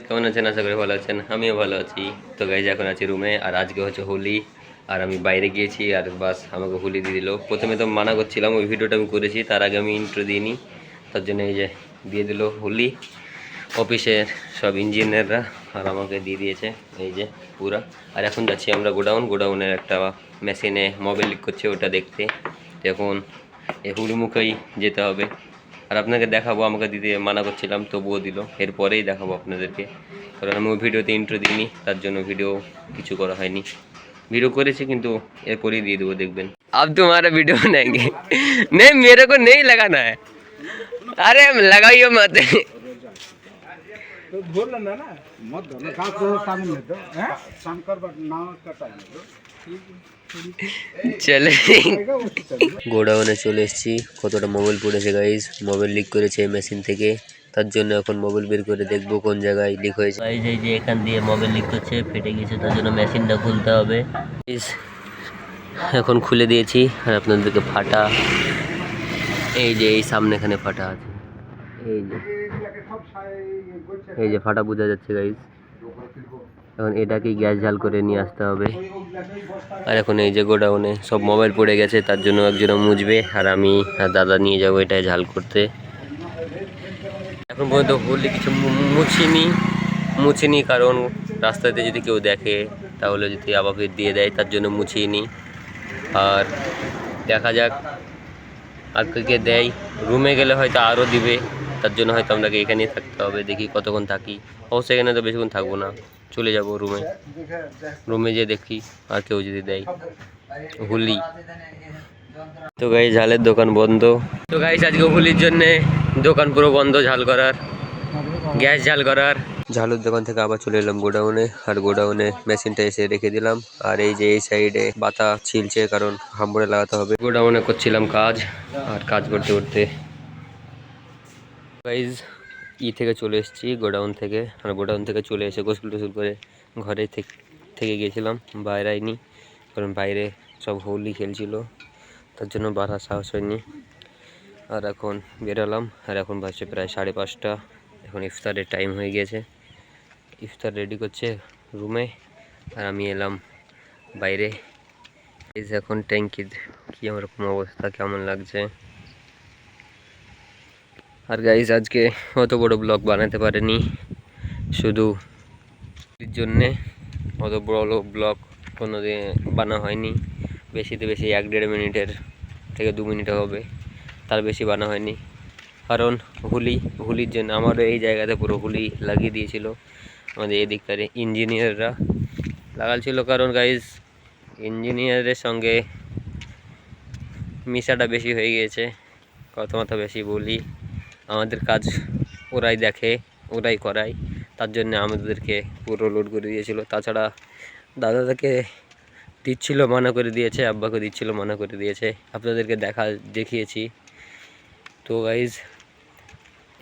কেমন আছেন? আশা করি ভালো আছেন, আমিও ভালো আছি। তো গাইজ এখন আছি রুমে, আর আজকে হচ্ছে হোলি। আর আমি বাইরে গিয়েছি, আর বাস আমাকে হোলি দিয়ে দিল। প্রথমে তো মানা করছিলাম, ওই ভিডিওটা আমি করেছি, তার আগে আমি ইন্ট্রো দিইনি। তার জন্য এই যে দিয়ে দিল হোলি। অফিসের সব ইঞ্জিনিয়াররা আর আমাকে দিয়ে দিয়েছে এই যে পুরা। আর এখন যাচ্ছি আমরা গোডাউনের একটা মেশিনে মোবাইল লিক করছে, ওটা দেখতে। এখন এই হুড়মুখেই যেতে হবে। আর আপনাকে দেখাবো, আমাকে দিতে মানা করছিলাম তবুও দিল। এরপরেই দেখাবো আপনাদেরকে, কারণ আমি ওই ভিডিওতে ইন্ট্রো দিইনি, তার জন্য ভিডিও কিছু করা হয়নি। ভিডিও করেছি কিন্তু এরপরেই দিয়ে দেবো, দেখবেন। अब तुम्हारा वीडियो बनाएंगे नहीं, मेरे को नहीं लगाना है। अरे लगाइए मत। तो बोल ना ना मत दो ना गांव को सामने में दो हैं शंकर बट नाव का टाइम दो চলে গোডাউনে চলে এসেছি। কতটা মোবাইল পড়েছে গাইজ, মোবাইল লিক করেছে মেশিন থেকে। তার জন্য এখন মোবাইল বের করে দেখবো কোন জায়গায় লিক হয়েছে। গাইজ এই যে এখান দিয়ে মোবাইল লিক করছে, ফেটে গেছে, তার জন্য মেশিনটা খুলতে হবে। এখন খুলে দিয়েছি, আর আপনাদেরকে ফাটা, এই যে এই সামনে এখানে ফাটা আছে, এই যে ফাটা বোঝা যাচ্ছে গাইজ। এখন এটাকেই গ্যাস ঝাল করে নিয়ে আসতে হবে। আর এখন এই যে গোডাউনে সব মোবাইল পড়ে গেছে, তার জন্য একজন মুছবে, আর আমি আর দাদা নিয়ে যাবো এটাই ঝাল করতে। এখন পর্যন্ত হোলি কিছু মুছিনি, কারণ রাস্তাতে যদি কেউ দেখে তাহলে যদি আবার দিয়ে দেয়, তার জন্য মুছিনি। আর দেখা যাক আর কে দেয়। রুমে গেলে হয়তো আরও দিবে, তার জন্য হয়তো আপনাকে এখানেই থাকতে হবে। দেখি কতক্ষণ থাকি, অবশ্যই এখানে তো বেশিক্ষণ থাকবো না, চলে যাব রুমে যেয়ে দেখি আর কেউ যদি দেয় হোলি। তো গাইস ঝালের দোকান বন্ধ। তো গাইস আজকে হোলির জন্যে দোকান পুরো বন্ধ, ঝাল করার, গ্যাস ঝাল করার। ঝালের দোকান থেকে আবার চলে এলাম গোডাউনে, আর গোডাউনে মেশিনটা এসে রেখে দিলাম। আর এই যে এই সাইডে বাতা ছিলছে, কারণ হাম্বরে লাগাতে হবে। গোডাউনে করছিলাম কাজ, আর কাজ করতে করতে গাইজ থেকে চলে এসেছি গোডাউন থেকে। আর গোডাউন থেকে চলে এসে গোসল টোসল করে ঘরে থেকে গিয়েছিলাম, বাইরে আইনি, কারণ বাইরে সব হোলি খেলছিল, তার জন্য বাড়ার সাহস হয়নি। আর এখন বেরোলাম, আর এখন বাজছে প্রায় 5:30। এখন ইফতারের টাইম হয়ে গিয়েছে, ইফতার রেডি করছে রুমে, আর আমি এলাম বাইরে। এই যে এখন ট্যাঙ্কির কী রকম অবস্থা, কেমন লাগছে। আর গাইজ আজকে অত বড় ব্লগ বানাতে পারিনি, শুধু এর জন্যে অত বড় ব্লগ কোনো দিন বানা হয়নি। বেশিতে বেশি 1-1.5 মিনিটের থেকে 2 মিনিট হবে, তার বেশি বানা হয়নি। কারণ হোলির জন্য আমারও এই জায়গাতে পুরো হোলি লাগিয়ে দিয়েছিল আমাদের এই দিককার ইঞ্জিনিয়াররা লাগাচ্ছিল। কারণ গাইজ ইঞ্জিনিয়ারের সঙ্গে মিশাটা বেশি হয়ে গিয়েছে, কথা বেশি বলি। আমাদের কাজ ওরাই দেখে, ওরাই করায়, তার জন্য আমাদেরকে পুরো লোড করে দিয়েছিল। তাছাড়া দাদাকে দিচ্ছিল মানা করে দিয়েছে, আব্বাকে দিচ্ছিল মানা করে দিয়েছে, আপনাদেরকে দেখিয়েছি। তো গাইজ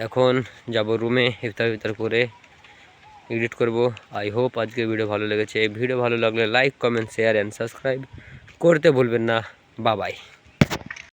এখন যাব রুমে, ইফতার করে এডিট করব। আই হোপ আজকের ভিডিও ভালো লেগেছে। এই ভিডিও ভালো লাগলে like, comment, share and subscribe করতে ভুলবেন না। Bye bye.